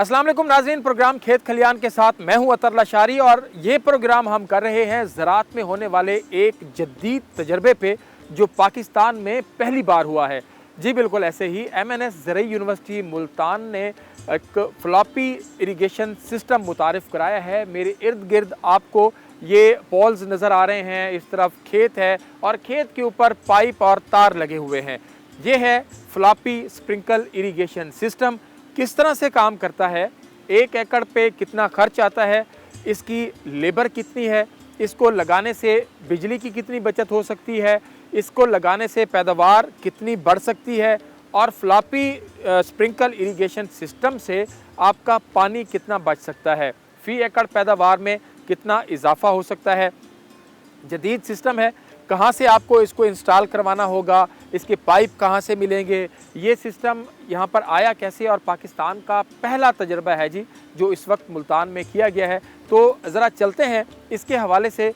अस्सलाम वालेकुम नाज़रीन, प्रोग्राम खेत खलियान के साथ मैं हूं अतर लाशारी और ये प्रोग्राम हम कर रहे हैं ज़राअत में होने वाले एक जदीद तजर्बे पे जो पाकिस्तान में पहली बार हुआ है। जी बिल्कुल ऐसे ही MNS ज़रई यूनिवर्सिटी मुल्तान ने एक फ्लॉपी इरिगेशन सिस्टम मुतारिफ़ कराया है। मेरे इर्द गिर्द आपको ये पोल्स नज़र आ रहे हैं, इस तरफ खेत है और खेत के ऊपर पाइप और तार लगे हुए हैं। ये है फ्लॉपी स्प्रिंकल इरिगेशन सिस्टम। किस तरह से काम करता है, 1 एकड़ पे कितना खर्च आता है, इसकी लेबर कितनी है, इसको लगाने से बिजली की कितनी बचत हो सकती है, इसको लगाने से पैदावार कितनी बढ़ सकती है और फ्लॉपी स्प्रिंकल इरिगेशन सिस्टम से आपका पानी कितना बच सकता है, फी एकड़ पैदावार में कितना इजाफा हो सकता है। जदीद सिस्टम है, कहाँ से आपको इसको इंस्टॉल करवाना होगा, इसके पाइप कहाँ से मिलेंगे, ये सिस्टम यहाँ पर आया कैसे और पाकिस्तान का पहला तजर्बा है जी जो इस वक्त मुल्तान में किया गया है। तो ज़रा चलते हैं इसके हवाले से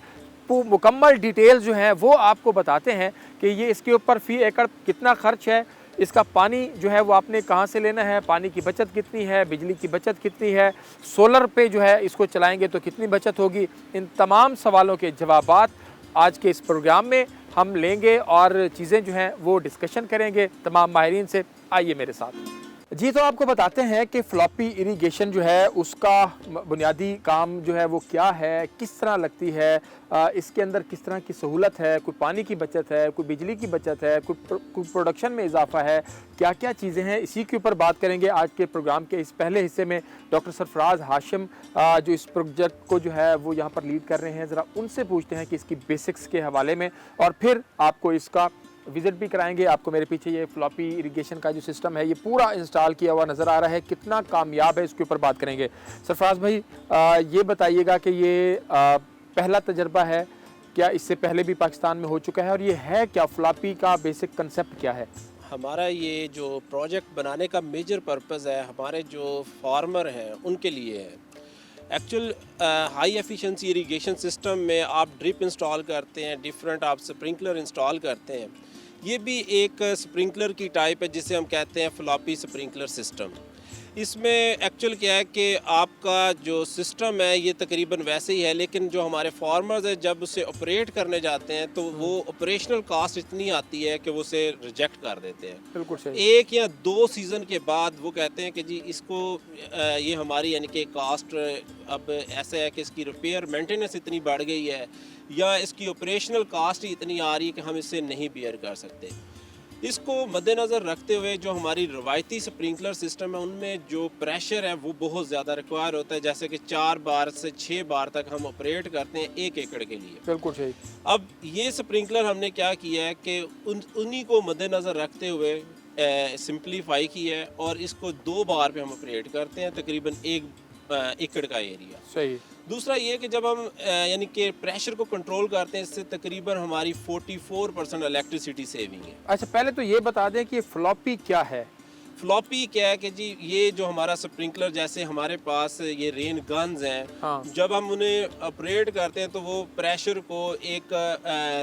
मुकम्मल डिटेल जो हैं वो आपको बताते हैं कि ये इसके ऊपर फ़ी एकड़ कितना खर्च है, इसका पानी जो है वो आपने कहाँ से लेना है, पानी की बचत कितनी है, बिजली की बचत कितनी है, सोलर पे जो है इसको चलाएँगे तो कितनी बचत होगी। इन तमाम सवालों के जवाबात आज के इस प्रोग्राम में हम लेंगे और चीज़ें जो हैं वो डिस्कशन करेंगे तमाम माहिरीन से। आइए मेरे साथ। जी तो आपको बताते हैं कि फ्लॉपी इरिगेशन जो है उसका बुनियादी काम जो है वो क्या है, किस तरह लगती है, इसके अंदर किस तरह की सहूलत है, कोई पानी की बचत है, कोई बिजली की बचत है, कोई प्रोडक्शन में इजाफा है, क्या क्या चीज़ें हैं, इसी के ऊपर बात करेंगे आज के प्रोग्राम के इस पहले हिस्से में। डॉक्टर सरफराज हाशिम जो इस प्रोजेक्ट को जो है वो यहाँ पर लीड कर रहे हैं, ज़रा उनसे पूछते हैं कि इसकी बेसिक्स के हवाले में और फिर आपको इसका विज़िट भी कराएंगे। आपको मेरे पीछे ये फ्लॉपी इरिगेशन का जो सिस्टम है ये पूरा इंस्टॉल किया हुआ नज़र आ रहा है, कितना कामयाब है इसके ऊपर बात करेंगे। सरफराज भाई ये बताइएगा कि ये पहला तजर्बा है, क्या इससे पहले भी पाकिस्तान में हो चुका है और ये है क्या, फ्लॉपी का बेसिक कंसेप्ट क्या है? हमारा ये जो प्रोजेक्ट बनाने का मेजर पर्पज़ है हमारे जो फार्मर हैं उनके लिए है। Actual high efficiency irrigation system में आप ड्रिप इंस्टॉल करते हैं, डिफरेंट आप स्प्रिंकलर इंस्टॉल करते हैं। ये भी एक स्प्रिंकलर की टाइप है जिसे हम कहते हैं फ्लॉपी स्प्रिंकलर सिस्टम। इसमें एक्चुअल क्या है कि आपका जो सिस्टम है ये तकरीबन वैसे ही है, लेकिन जो हमारे फार्मर्स हैं जब उसे ऑपरेट करने जाते हैं तो वो ऑपरेशनल कास्ट इतनी आती है कि वो उसे रिजेक्ट कर देते हैं। बिल्कुल सही। 1 या 2 सीज़न के बाद वो कहते हैं कि जी इसको ये हमारी यानी कि कास्ट अब ऐसा है कि इसकी रिपेयर मेंटेनेंस इतनी बढ़ गई है या इसकी ऑपरेशनल कास्ट ही इतनी आ रही है कि हम इससे नहीं बियर कर सकते। इसको मद्देनज़र रखते हुए जो हमारी रवायती स्प्रिंकलर सिस्टम है उनमें जो प्रेशर है वो बहुत ज़्यादा रिक्वायर होता है, जैसे कि 4 बार से 6 बार तक हम ऑपरेट करते हैं 1 एकड़ के लिए। बिल्कुल सही। अब ये स्प्रिंकलर हमने क्या किया है कि उन्हीं को मद्देनज़र रखते हुए सिंप्लीफाई किया है और इसको 2 बार पे हम ऑपरेट करते हैं, तकरीबन 1 एकड़ का एरिया। सही। दूसरा ये कि जब हम यानी कि प्रेशर को कंट्रोल करते हैं इससे तकरीबन हमारी 44% इलेक्ट्रिसिटी सेविंग है। अच्छा पहले तो ये बता दें कि फ्लॉपी क्या है। फ्लॉपी क्या है कि जी ये जो हमारा स्प्रिंकलर, जैसे हमारे पास ये रेन गन्स हैं, हाँ। जब हम उन्हें ऑपरेट करते हैं तो वो प्रेशर को एक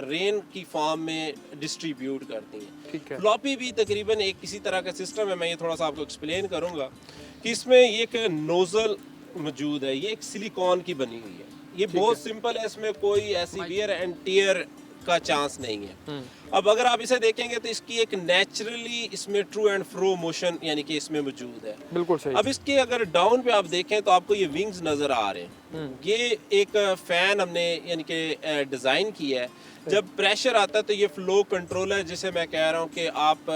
रेन की फॉर्म में डिस्ट्रीब्यूट करती हैं। ठीक है। फ्लॉपी भी तकरीबन एक किसी तरह का सिस्टम है। मैं ये थोड़ा सा आपको एक्सप्लेन करूँगा कि इसमें एक नोज़ल मौजूद है, ये एक सिलिकॉन की बनी हुई है। ये बहुत सिंपल है, इसमें कोई ऐसी वियर एंड टियर का चांस नहीं है। अब अगर आप इसे देखेंगे तो इसकी एक नेचुरली इसमें ट्रू एंड फ्रो मोशन यानी कि इसमें मौजूद है। बिल्कुल सही। अब इसके अगर डाउन पे आप देखें तो आपको ये विंग्स नज़र आ रहे हैं। ये एक फ़ैन हमने यानी कि डिज़ाइन किया है। जब प्रेशर आता है तो ये फ्लो कंट्रोलर जिसे मैं कह रहा हूँ कि आप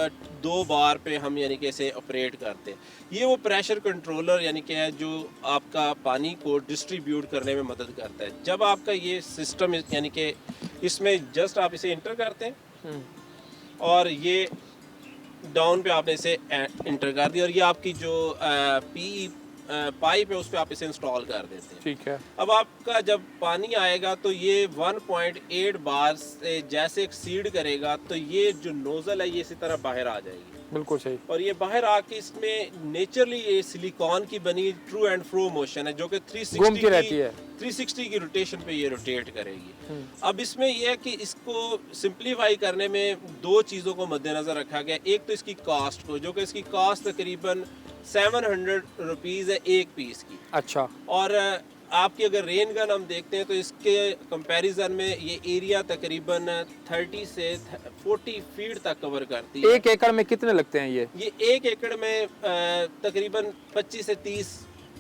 2 बार पे हम यानी कि इसे ऑपरेट करते हैं, ये वो प्रेशर कंट्रोलर यानी कि है जो आपका पानी को डिस्ट्रीब्यूट करने में मदद करता है। जब आपका ये सिस्टम यानी कि इसमें जस्ट आप इसे इंटर करते हैं और ये डाउन पे आपने इसे इंटर कर दिया और ये आपकी जो पी पाइप है उस पर आप इसे इंस्टॉल कर देते हैं। ठीक है। अब आपका जब पानी आएगा तो ये 1.8 बार से जैसे एक्सीड करेगा तो ये जो नोज़ल है ये इसी तरह बाहर आ जाएगी। बिल्कुल सही। और ये बाहर आके इसमें नेचुरली ये सिलिकॉन की बनी ट्रू एंड फ्रो मोशन है जो कि 360 की रोटेशन पे ये रोटेट करेगी। अब इसमें यह है कि इसको सिंप्लीफाई करने में 2 चीज़ों को मद्देनज़र रखा गया। एक तो इसकी कास्ट को, जो कि इसकी कास्ट तकरीबन 700 रुपीज़ है एक पीस की। अच्छा। और आपकी अगर रेन गन हम देखते हैं तो इसके कंपैरिजन में ये एरिया तकरीबन 30 से 40 फीट तक कवर करती है। 1 एकड़ में कितने लगते हैं ये? ये 1 एकड़ में तकरीबन 25 से 30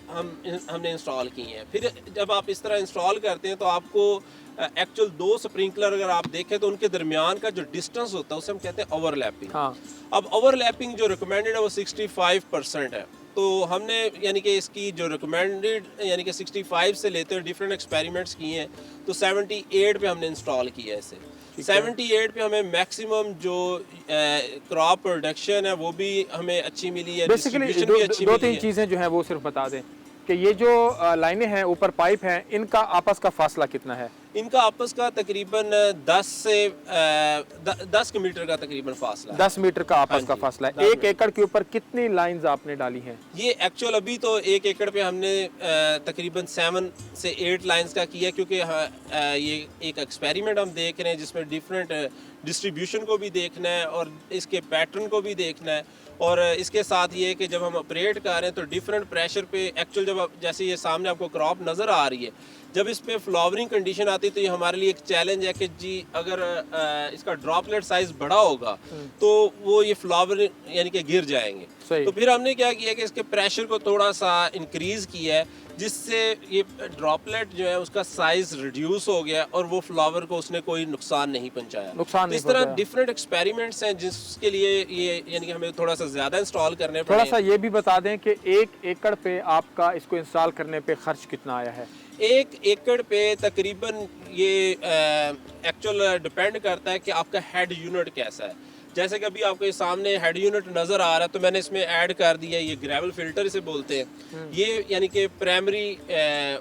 हमने इंस्टॉल की हैं। फिर जब आप इस तरह इंस्टॉल करते हैं तो आपको एक्चुअल 2 स्प्रिंकलर अगर आप देखें तो उनके दरमियान का जो डिस्टेंस होता है उसे हम कहते हैं ओवरलैपिंग। हाँ। अब ओवरलैपिंग जो रिकमेंडेड है वो 65% है। तो हमने यानी कि इसकी जो रिकमेंडेड यानी कि 65 से लेते हुए डिफरेंट एक्सपेरिमेंट्स किए हैं तो 78 पे हमने इंस्टॉल किया है इसे। 78 पे हमें मैक्सिमम जो क्रॉप प्रोडक्शन है वो भी हमें अच्छी मिली है। बेसिकली दो तीन चीज़ें जो हैं वो सिर्फ बता दें कि ये जो लाइनें हैं ऊपर पाइप हैं इनका आपस का फासला कितना है? इनका आपस का तकरीबन 10 मीटर का तकरीबन फासला है। 10 मीटर का आपस का फासला है। 1 एकड़ के ऊपर कितनी लाइंस आपने डाली हैं? ये एक्चुअल अभी तो 1 एकड़ पे हमने तकरीबन 7 से 8 लाइंस का किया क्योंकि ये एक एक्सपेरिमेंट हम देख रहे हैं जिसमें डिफरेंट डिस्ट्रीब्यूशन को भी देखना है और इसके पैटर्न को भी देखना है। और इसके साथ ये कि जब हम ऑपरेट कर रहे हैं तो डिफरेंट प्रेशर पे एक्चुअल जब जैसे ये सामने आपको क्रॉप नज़र आ रही है जब इस पे फ्लावरिंग कंडीशन आती है तो ये हमारे लिए एक चैलेंज है कि जी अगर इसका ड्रॉपलेट साइज बड़ा होगा तो वो ये फ्लावर यानी कि गिर जाएंगे। तो फिर हमने क्या किया कि इसके प्रेशर को थोड़ा सा इंक्रीज किया है जिससे ये ड्रॉपलेट जो है उसका साइज रिड्यूस हो गया और वो फ्लावर को उसने कोई नुकसान नहीं पहुंचाया। इस तरह डिफरेंट एक्सपेरिमेंट्स हैं जिसके लिए ये यानी कि हमें थोड़ा सा ज्यादा इंस्टॉल करने पड़े। थोड़ा सा ये भी बता दें कि 1 एकड़ पे आपका इसको इंस्टॉल करने पे खर्च कितना आया है? 1 एकड़ पे तकरीबन ये एक्चुअल डिपेंड करता है कि आपका हेड यूनिट कैसा है। जैसे कि अभी आपको ये सामने हेड यूनिट नज़र आ रहा है तो मैंने इसमें ऐड कर दिया ये ग्रेवल फिल्टर इसे बोलते हैं। ये यानी कि प्राइमरी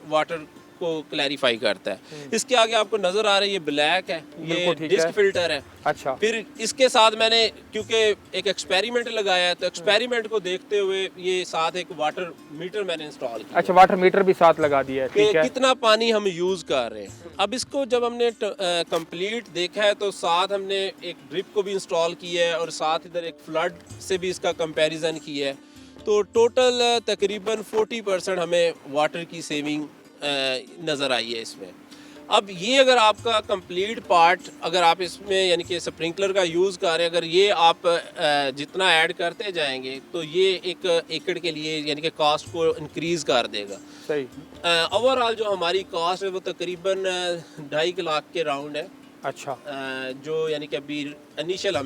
वाटर को क्लैरिफाई करता है। इसके आगे आपको नज़र आ रहा है ये ब्लैक है, ये डिस्क फिल्टर है। अच्छा। फिर इसके साथ मैंने क्योंकि एक एक्सपेरिमेंट लगाया है तो एक्सपेरिमेंट को देखते हुए ये साथ एक वाटर मीटर मैंने इंस्टॉल किया। अच्छा, वाटर मीटर भी साथ लगा दिया है। ठीक है। कितना पानी हम यूज़ कर रहे हैं। अब इसको जब हमने कंप्लीट देखा है तो साथ हमने एक ड्रिप को भी इंस्टॉल किया है और साथ इधर एक फ्लड से भी इसका कंपैरिजन किया है। तो टोटल तकरीबन 40% हमें वाटर की सेविंग नज़र आई है इसमें। अब ये अगर आपका कंप्लीट पार्ट अगर आप इसमें यानी कि स्प्रिंकलर का यूज़ कर रहे हैं अगर ये आप जितना ऐड करते जाएंगे तो ये 1 एकड़ के लिए यानी कि कॉस्ट को इंक्रीज़ कर देगा। सही। ओवरऑल जो हमारी कॉस्ट है वो तकरीबन 2.5 लाख के राउंड है। अच्छा। जो यानी कि अभी इनिशियल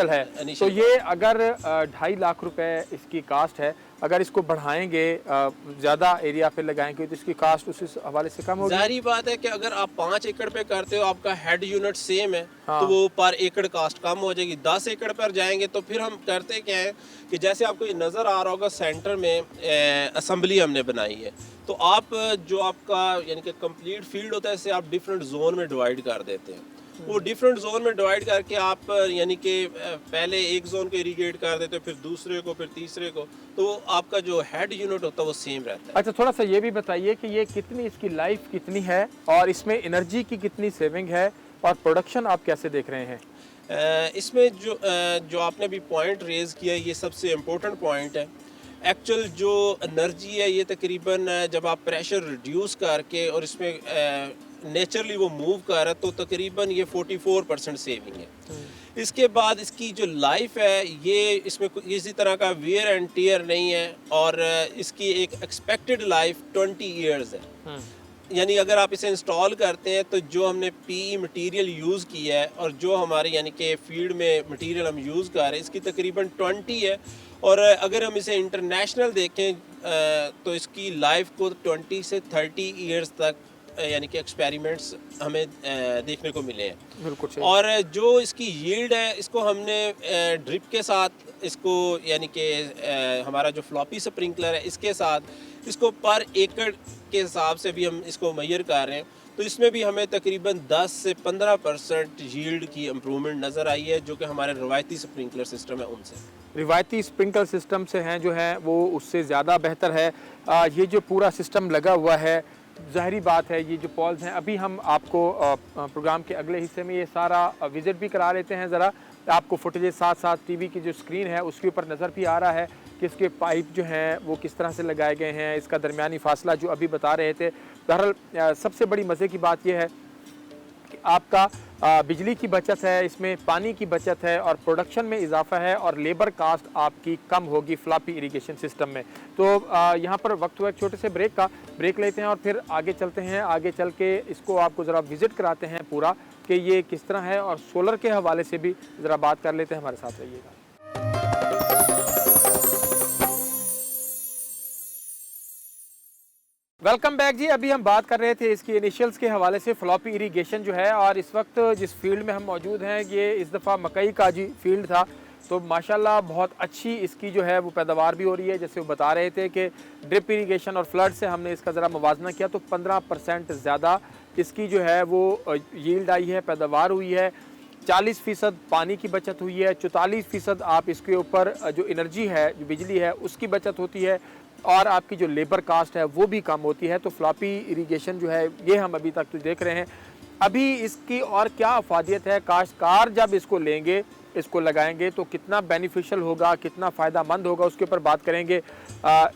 है। तो ये अगर 2.5 लाख रुपए इसकी कास्ट है, अगर इसको बढ़ाएंगे ज़्यादा एरिया पे लगाएंगे तो इसकी कास्ट उस हवाले से कम होगी। जाहिर बात है कि अगर आप 5 एकड़ पे करते हो आपका हेड यूनिट सेम है तो वो पर एकड़ कास्ट कम हो जाएगी। 10 एकड़ पर जाएंगे तो फिर हम करते क्या है कि जैसे आपको ये नज़र आ रहा होगा सेंटर में असेंबली हमने बनाई है तो आप जो आपका यानी कि कंप्लीट फील्ड होता है इसे आप डिफरेंट जोन में डिवाइड कर देते हैं। वो डिफरेंट जोन में डिवाइड करके आप यानी कि पहले एक जोन को इरीगेट कर देते हो फिर दूसरे को फिर तीसरे को तो आपका जो हेड यूनिट होता है वो सेम रहता है। अच्छा, थोड़ा सा ये भी बताइए कि ये कितनी इसकी लाइफ कितनी है और इसमें एनर्जी की कितनी सेविंग है और प्रोडक्शन आप कैसे देख रहे हैं? इसमें जो आपने अभी पॉइंट रेज किया ये सबसे इम्पोर्टेंट पॉइंट है। एक्चुअल जो एनर्जी है ये तकरीबन जब आप प्रेशर रिड्यूस करके और इसमें नेचुरली वो मूव कर रहा है तो तकरीबन ये 44% सेविंग है। इसके बाद इसकी जो लाइफ है ये इसमें किसी तरह का वेयर एंड टीयर नहीं है और इसकी एक एक्सपेक्टेड लाइफ 20 इयर्स है। यानी अगर आप इसे इंस्टॉल करते हैं तो जो हमने पीई मटेरियल यूज़ किया है और जो हमारे यानी कि फील्ड में मटेरियल हम यूज़ कर रहे हैं इसकी तकरीबन 20 है और अगर हम इसे इंटरनेशनल देखें तो इसकी लाइफ को 20 से 30 इयर्स तक यानी कि एक्सपेरिमेंट्स हमें देखने को मिले हैं। बिल्कुल। और जो इसकी यील्ड है इसको हमने ड्रिप के साथ इसको यानी कि हमारा जो फ्लॉपी स्प्रिंकलर है इसके साथ इसको पर एकड़ के हिसाब से भी हम इसको मेजर कर रहे हैं तो इसमें भी हमें तकरीबन 10 से 15% यील्ड की इम्प्रूवमेंट नज़र आई है जो कि हमारे रवायती स्प्रिंकलर सिस्टम है उनसे। रिवायती स्प्रिंकलर सिस्टम से हैं जो हैं वो उससे ज़्यादा बेहतर है। ये जो पूरा सिस्टम लगा हुआ है ज़ाहिरी बात है ये जो पॉल्स हैं अभी हम आपको प्रोग्राम के अगले हिस्से में ये सारा विज़िट भी करा लेते हैं। ज़रा आपको फुटेजेस साथ साथ टीवी की जो स्क्रीन है उसके ऊपर नज़र भी आ रहा है कि इसके पाइप जो हैं वो किस तरह से लगाए गए हैं, इसका दरमियानी फासला जो अभी बता रहे थे। बहरहाल सबसे बड़ी मज़े की बात यह है कि आपका बिजली की बचत है, इसमें पानी की बचत है और प्रोडक्शन में इजाफा है और लेबर कास्ट आपकी कम होगी फ्लॉपी इरिगेशन सिस्टम में। तो यहाँ पर वक्त हुआ एक छोटे से ब्रेक लेते हैं और फिर आगे चलते हैं। आगे चल के इसको आपको ज़रा विज़िट कराते हैं पूरा कि ये किस तरह है और सोलर के हवाले से भी ज़रा बात कर लेते हैं। हमारे साथ रहिएगा। वेलकम बैक जी। अभी हम बात कर रहे थे इसकी इनिशियल्स के हवाले से, फ्लॉपी इरिगेशन जो है, और इस वक्त जिस फील्ड में हम मौजूद हैं ये इस दफ़ा मकई का जी फील्ड था। तो माशाल्लाह बहुत अच्छी इसकी जो है वो पैदावार भी हो रही है। जैसे वो बता रहे थे कि ड्रिप इरिगेशन और फ्लड से हमने इसका ज़रा मुवाजना किया तो 15% ज़्यादा इसकी जो है वो यील्ड आई है, पैदावार हुई है। 40% पानी की बचत हुई है, 44% आप इसके ऊपर जो एनर्जी है, जो बिजली है, उसकी बचत होती है और आपकी जो लेबर कास्ट है वो भी कम होती है। तो फ्लॉपी इरिगेशन जो है ये हम अभी तक तो देख रहे हैं। अभी इसकी और क्या अफादियत है, काश्तकार जब इसको लेंगे, इसको लगाएंगे तो कितना बेनिफिशियल होगा, कितना फ़ायदा मंद होगा, उसके ऊपर बात करेंगे।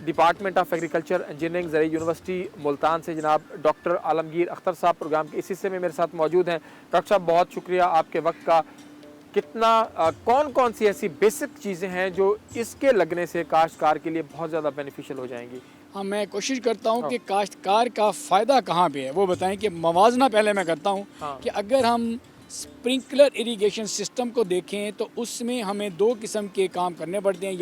डिपार्टमेंट ऑफ एग्रीकल्चर इंजीनियरिंग ज़रई यूनिवर्सिटी मुल्तान से जनाब डॉक्टर आलमगीर अख्तर साहब प्रोग्राम के इस हिस्से में मेरे साथ मौजूद हैं। डॉक्टर साहब बहुत शुक्रिया आपके वक्त का। कितना कौन कौन सी ऐसी बेसिक चीज़ें हैं जो इसके लगने से काश्तकार के लिए बहुत ज़्यादा बेनिफिशियल हो जाएंगी? हाँ, मैं कोशिश करता हूँ कि काश्तकार का फ़ायदा कहाँ पे है वो बताएं। कि मवाजना पहले मैं करता हूँ कि अगर हम स्प्रिंकलर इरिगेशन सिस्टम को देखें तो उसमें हमें दो किस्म के काम करने पड़ते हैं,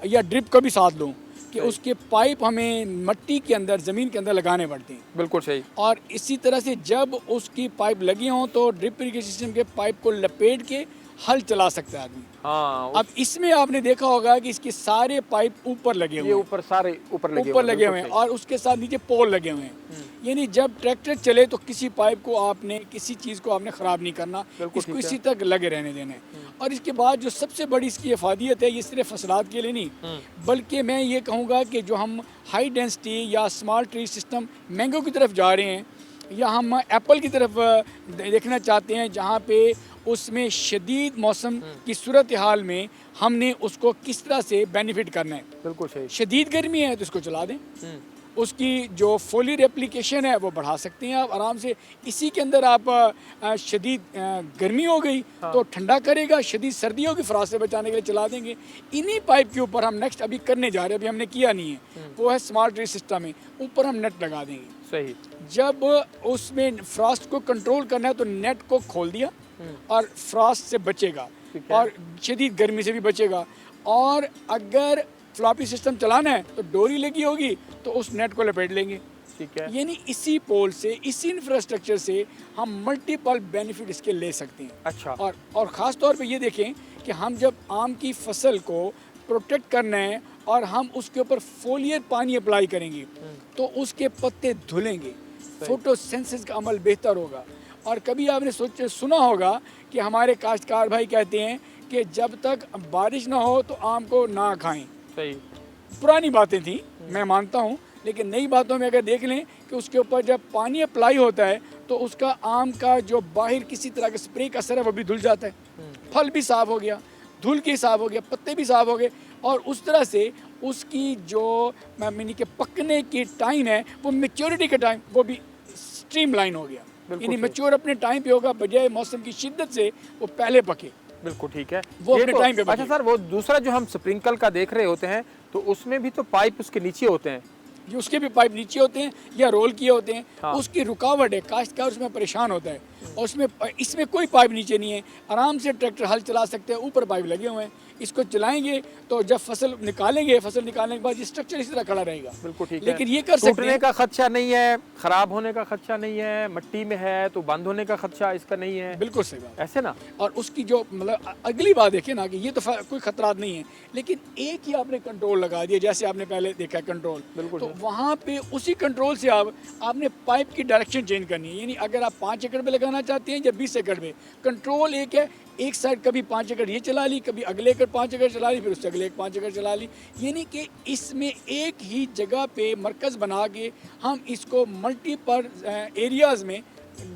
या ड्रिप का भी साथ लूँ कि उसके पाइप हमें मिट्टी के अंदर, ज़मीन के अंदर लगाने पड़ते हैं। बिल्कुल सही। और इसी तरह से जब उसकी पाइप लगी हों तो ड्रिप इरिगेशन सिस्टम के पाइप को लपेट के हल चला सकता है आदमी। हाँ, अब इसमें आपने देखा होगा कि इसके सारे पाइप ऊपर लगे हुए हैं, ऊपर सारे ऊपर लगे हुए हैं और उसके साथ नीचे पोल लगे हुए हैं। यानी जब ट्रैक्टर चले तो किसी पाइप को आपने, किसी चीज़ को आपने ख़राब नहीं करना, इसको इसी तक लगे रहने देना है। और इसके बाद जो सबसे बड़ी इसकी अफादियत है, ये सिर्फ फसलात के लिए नहीं बल्कि मैं ये कहूँगा कि जो हम हाई डेंसिटी या स्मॉल ट्री सिस्टम मैंगो की तरफ जा रहे हैं या हम एप्पल की तरफ देखना चाहते हैं, जहाँ पे उसमें शदीद मौसम की सूरत हाल में हमने उसको किस तरह से बेनिफिट करना है। बिल्कुल सही। शदीद गर्मी है तो इसको चला दें, उसकी जो फोलियर एप्लीकेशन है वो बढ़ा सकते हैं आप आराम से। इसी के अंदर आप शदीद गर्मी हो गई तो ठंडा करेगा, शदीद सर्दी होगी फराज से बचाने के लिए चला देंगे। इन्हीं पाइप के ऊपर हम नेक्स्ट अभी करने जा रहे हैं, अभी हमने किया नहीं है, वो है स्मार्ट ट्री सिस्टम में, ऊपर हम नेट लगा देंगे। सही। जब उसमें फ्रॉस्ट को कंट्रोल करना है तो नेट को खोल दिया और फ्रॉस्ट से बचेगा और शदीद गर्मी से भी बचेगा। और अगर फ्लॉपी सिस्टम चलाना है तो डोरी लगी होगी तो उस नेट को लपेट लेंगे। ठीक है। यानी इसी पोल से, इसी इंफ्रास्ट्रक्चर से हम मल्टीपल बेनिफिट इसके ले सकते हैं। अच्छा। और ख़ास तौर पे ये देखें कि हम जब आम की फसल को प्रोटेक्ट करना है और हम उसके ऊपर फोलियर पानी अप्लाई करेंगे तो उसके पत्ते धुलेंगे, फोटोसिंथेसिस का अमल बेहतर होगा। और कभी आपने सुना होगा कि हमारे काश्तकार भाई कहते हैं कि जब तक बारिश ना हो तो आम को ना खाएं। सही। पुरानी बातें थी, मैं मानता हूँ, लेकिन नई बातों में अगर देख लें कि उसके ऊपर जब पानी अप्लाई होता है तो उसका आम का जो बाहर किसी तरह का स्प्रे का असर है वो भी धुल जाता है, फल भी साफ हो गया, धुल के साफ हो गया, पत्ते भी साफ हो गए और उस तरह से उसकी जो यानी कि पकने की टाइम है वो मैच्योरिटी का टाइम वो भी स्ट्रीमलाइन हो गया। यानी मैच्योर अपने टाइम पे होगा, बजाय मौसम की शिद्दत से वो पहले पके। बिल्कुल ठीक है, वो अपने टाइम पे। अच्छा सर, वो दूसरा जो हम स्प्रिंकल का देख रहे होते हैं तो उसमें भी तो पाइप उसके नीचे होते हैं, उसके भी पाइप नीचे होते हैं या रोल किए होते हैं। हाँ। उसकी रुकावट है, काश्तकार उसमें परेशान होता है और इसमें कोई पाइप नीचे नहीं है, आराम से ट्रैक्टर हल चला सकते हैं, ऊपर पाइप लगे हुए हैं। इसको चलाएंगे तो जब फसल निकालेंगे, फसल निकालने के बाद ये स्ट्रक्चर इस तरह खड़ा रहेगा। बिल्कुल ठीक है। लेकिन ये कर सकते हैं, का खदशा नहीं है, खराब होने का खदशा नहीं है, मिट्टी में है तो बंद होने का खदशा इसका नहीं है। बिल्कुल सही बात, ऐसे ना। और उसकी जो मतलब अगली बात देखिए ना कि ये तो कोई खतरात नहीं है, लेकिन एक ही आपने कंट्रोल लगा दिया, जैसे आपने पहले देखा कंट्रोल, तो वहाँ पे उसी कंट्रोल से आपने पाइप की डायरेक्शन चेंज करनी है। यानी अगर आप 5 एकड़ पे लगाना चाहते हैं या 20 एकड़ पे, कंट्रोल एक है, एक साइड कभी 5 एकड़ ये चला ली, कभी अगले एकड़ 5 एकड़ चला ली, फिर उससे अगले 5 एकड़ चला ली। यानी कि इसमें एक ही जगह पे मरकज़ बना के हम इसको मल्टीपल एरियाज़ में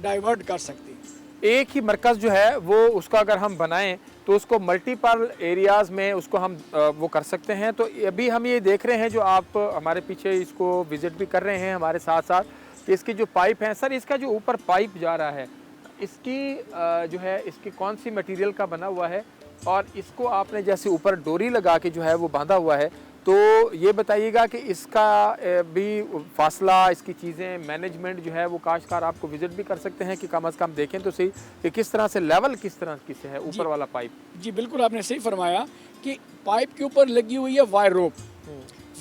डाइवर्ट कर सकते हैं। एक ही मरकज़ जो है वो उसका अगर हम बनाएं तो उसको मल्टीपल एरियाज़ में उसको हम वो कर सकते हैं। तो अभी हम ये देख रहे हैं जो आप हमारे पीछे इसको विज़िट भी कर रहे हैं हमारे साथ साथ, कि इसकी जो पाइप है सर, इसका जो ऊपर पाइप जा रहा है इसकी जो है इसकी कौन सी मटेरियल का बना हुआ है, और इसको आपने जैसे ऊपर डोरी लगा के जो है वो बांधा हुआ है, तो ये बताइएगा कि इसका भी फासला, इसकी चीज़ें, मैनेजमेंट जो है वो काश्तकार आपको विज़िट भी कर सकते हैं कि कम अज़ कम देखें तो सही कि किस तरह से लेवल किस तरह की से है ऊपर वाला पाइप। जी बिल्कुल, आपने सही फरमाया कि पाइप के ऊपर लगी हुई है वायर रोप।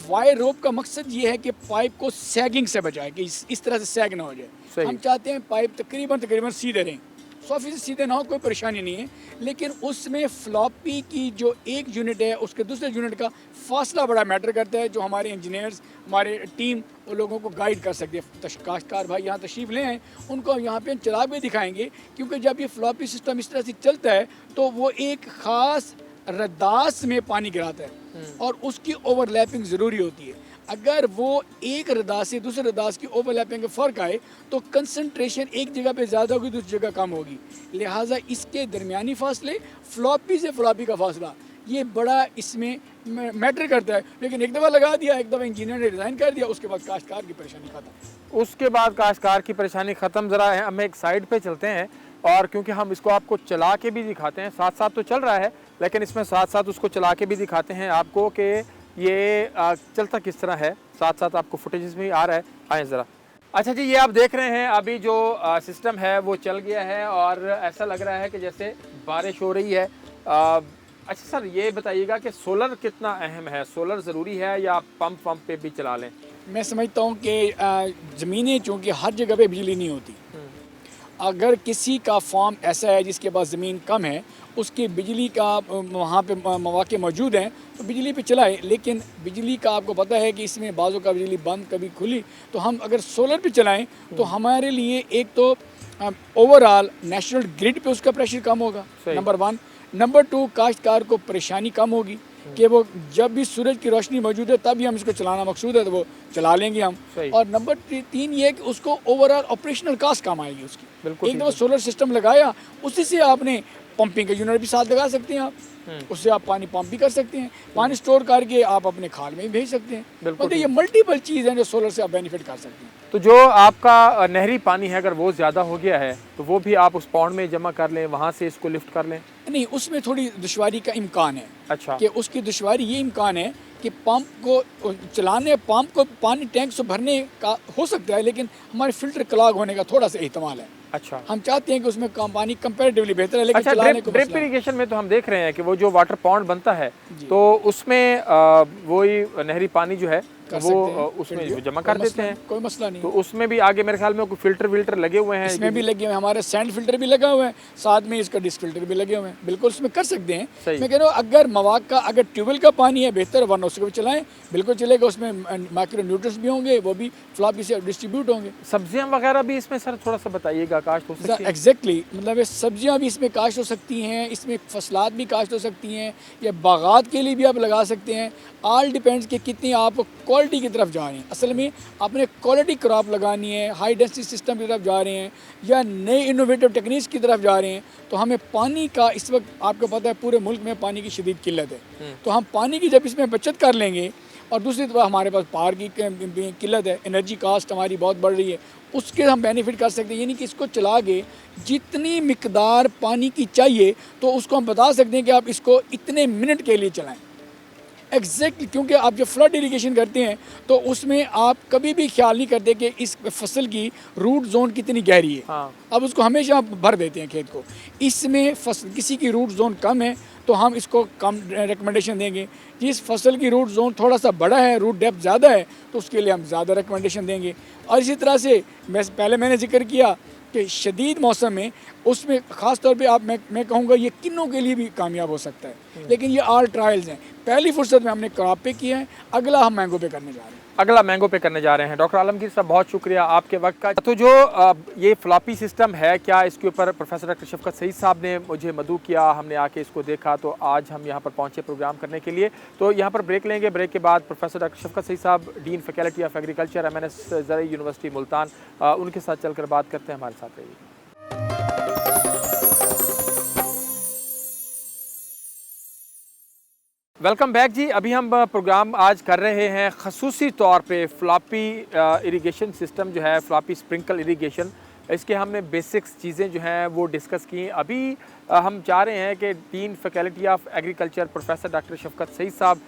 वायर रोप का मकसद ये है कि पाइप को सैगिंग से बचाए, कि इस तरह से सैग ना हो जाए। हम चाहते हैं पाइप तकरीबन सीधे रहें, 100% सीधे ना हो, कोई परेशानी नहीं है, लेकिन उसमें फ्लॉपी की जो एक यूनिट है उसके दूसरे यूनिट का फासला बड़ा मैटर करता है, जो हमारे इंजीनियर्स, हमारे टीम वो लोगों को गाइड कर सकते हैं। काश्तकार भाई यहाँ तशरीफ़ ले आए, उनको हम यहाँ पे हम चला के दिखाएंगे, क्योंकि जब ये फ्लॉपी सिस्टम इस तरह से चलता है तो वो एक ख़ास रदास में पानी गिराता है और उसकी ओवरलैपिंग ज़रूरी होती है। अगर वो एक रदास से दूसरे रदास की ओवरलैपिंग का फ़र्क आए तो कंसंट्रेशन एक जगह पे ज़्यादा होगी, दूसरी जगह कम होगी। लिहाजा इसके दरमियानी फासले, फ्लॉपी से फ्लॉपी का फासला, ये बड़ा इसमें मैटर करता है। लेकिन एक दफ़ा लगा दिया, एक दफ़ा इंजीनियर ने डिज़ाइन कर दिया, उसके बाद काश्तकार की परेशानी ख़त्म। उसके बाद काश्तकार की परेशानी ख़त्म। ज़रा हम एक साइड पे चलते हैं, और क्योंकि हम इसको आपको चला के भी दिखाते हैं, साथ साथ तो चल रहा है लेकिन इसमें साथ साथ उसको चला के भी दिखाते हैं आपको कि ये चलता किस तरह है, साथ साथ आपको फुटेजेस भी आ रहा है। आए ज़रा। अच्छा जी, ये आप देख रहे हैं अभी जो सिस्टम है वो चल गया है और ऐसा लग रहा है कि जैसे बारिश हो रही है। अच्छा सर, ये बताइएगा कि सोलर कितना अहम है, सोलर ज़रूरी है या पंप पे भी चला लें? मैं समझता हूँ कि ज़मीनें चूँकि हर जगह पे बिजली नहीं होती, अगर किसी का फार्म ऐसा है जिसके पास ज़मीन कम है, उसकी बिजली का वहाँ पे मौके मौजूद हैं तो बिजली पे चलाए। लेकिन बिजली का आपको पता है कि इसमें बाज़ों का बिजली बंद कभी खुली, तो हम अगर सोलर पे चलाएं तो हमारे लिए एक तो ओवरऑल नेशनल ग्रिड पे उसका प्रेशर कम होगा, नंबर 1। नंबर 2, काश्तकार को परेशानी कम होगी कि वो जब भी सूरज की रोशनी मौजूद है तब ही हम इसको चलाना मकसूद है तो वो चला लेंगे हम। और नंबर 3 ये कि उसको ओवरऑल ऑपरेशनल कास्ट कम आएगी उसकी। एक दफ़ा सोलर सिस्टम लगाया, उसी से आपने पंपिंग का यूनिट भी साथ लगा सकते हैं आप, उससे आप पानी पंप भी कर सकते हैं, पानी स्टोर करके आप अपने खाल में भी भेज सकते हैं। मतलब ये मल्टीपल चीज़ हैं जो सोलर से आप बेनिफिट कर सकते हैं। तो जो आपका नहरी पानी है अगर वो ज़्यादा हो गया है तो वो भी आप उस पौंड में जमा कर लें, वहाँ से इसको लिफ्ट कर लें? नहीं, उसमें थोड़ी दुश्वारी का इम्कान है। अच्छा। कि उसकी दुश्वारी ये इम्कान है कि पंप को चलाने, पंप को पानी टैंक से भरने का हो सकता है, लेकिन हमारे फिल्टर क्लॉग होने का थोड़ा सा एहतमाल है। अच्छा। हम चाहते हैं कि उसमें कम पानी कंपैरेटिवली बेहतर है, लेकिन अच्छा, चलाने को ड्रिप इरिगेशन में तो हम देख रहे हैं कि वो जो वाटर पॉन्ड बनता है तो उसमें वही नहरी पानी जो है वो उसमें जमा कर देते हैं, कोई मसला नहीं। तो उसमें भी आगे मेरे ख्याल में कोई फिल्टर विल्टर लगे हुए हैं, इसमें भी लगे हुए हैं, हमारे सैंड फिल्टर भी लगा हुआ है, साथ में इसका डिस्क फिल्टर भी लगे हुए हैं। बिल्कुल उसमें कर सकते हैं। मैं कह रहा हूँ अगर मवाक़ा, अगर ट्यूबवेल का पानी है बेहतर, वरना उसको भी चलाएं, बिल्कुल चलेगा। उसमें माइक्रो न्यूट्रिएंट्स भी होंगे, वो भी फ्लॉपी से डिस्ट्रीब्यूट होंगे। सब्जियां वगैरह भी इसमें सर थोड़ा सा बताइएगा, काश्त हो सकती है? एग्जैक्टली, मतलब ये सब्जियां भी इसमें काश्त हो सकती हैं, इसमें फसलात भी काश्त हो सकती हैं, या बागात के लिए भी आप लगा सकते हैं। ऑल डिपेंड्स कि कितनी आप क्वालिटी की तरफ जा रहे हैं। असल में आपने क्वालिटी क्रॉप लगानी है, हाई डेंसिटी सिस्टम की तरफ जा रहे हैं, या नए इनोवेटिव टेक्निक्स की तरफ जा रहे हैं, तो हमें पानी का, इस वक्त आपको पता है पूरे मुल्क में पानी की शदीद किल्लत है, तो हम पानी की जब इसमें बचत कर लेंगे, और दूसरी तरफ हमारे पास पावर की किल्लत है, एनर्जी कास्ट हमारी बहुत बढ़ रही है, उसके हम बेनिफिट कर सकते हैं। यानी कि इसको चला के जितनी मिकदार पानी की चाहिए तो उसको हम बता सकते हैं कि आप इसको इतने मिनट के लिए चलाएं एग्जैक्टली। क्योंकि आप जब फ्लड इरिगेशन करते हैं तो उसमें आप कभी भी ख्याल नहीं करते कि इस फसल की रूट जोन कितनी गहरी है। हाँ। अब उसको हमेशा भर देते हैं खेत को। इसमें फसल किसी की रूट जोन कम है तो हम इसको कम रिकमेंडेशन देंगे। जिस फसल की रूट जोन थोड़ा सा बड़ा है, रूट डेप्थ ज़्यादा है, तो उसके लिए हम ज़्यादा रिकमेंडेशन देंगे। और इसी तरह से मैंने जिक्र किया कि शदीद मौसम में उसमें ख़ास तौर पे मैं कहूँगा ये किन्नों के लिए भी कामयाब हो सकता है, लेकिन ये ऑल ट्रायल्स हैं। पहली फुर्सत में हमने क्रॉप पे किया है, अगला हम मैंगो पे करने जा रहे हैं। अगला मैंगो पे करने जा रहे हैं। डॉक्टर आलमगीर साहब, बहुत शुक्रिया आपके वक्त का। तो जो ये फ्लॉपी सिस्टम है, क्या इसके ऊपर प्रोफेसर डॉक्टर शफकत सईद साहब ने मुझे मदऊ किया, हमने आके इसको देखा, तो आज हम यहाँ पर पहुँचे प्रोग्राम करने के लिए। तो यहाँ पर ब्रेक लेंगे, ब्रेक के बाद प्रोफेसर डॉक्टर शफकत सईद साहब, dean faculty of agriculture MNS ज़रई यूनिवर्सिटी मुल्तान, उनके साथ चलकर बात करते हैं। हमारे साथ रहिए। वेलकम बैक जी। अभी हम प्रोग्राम आज कर रहे हैं खसूसी तौर पे फ्लॉपी इरिगेशन सिस्टम जो है, फ्लॉपी स्प्रिंकल इरिगेशन, इसके हमने बेसिक्स चीज़ें जो हैं वो डिस्कस की। अभी हम चाह रहे हैं कि dean faculty of agriculture professor doctor Shafqat Saeed साहब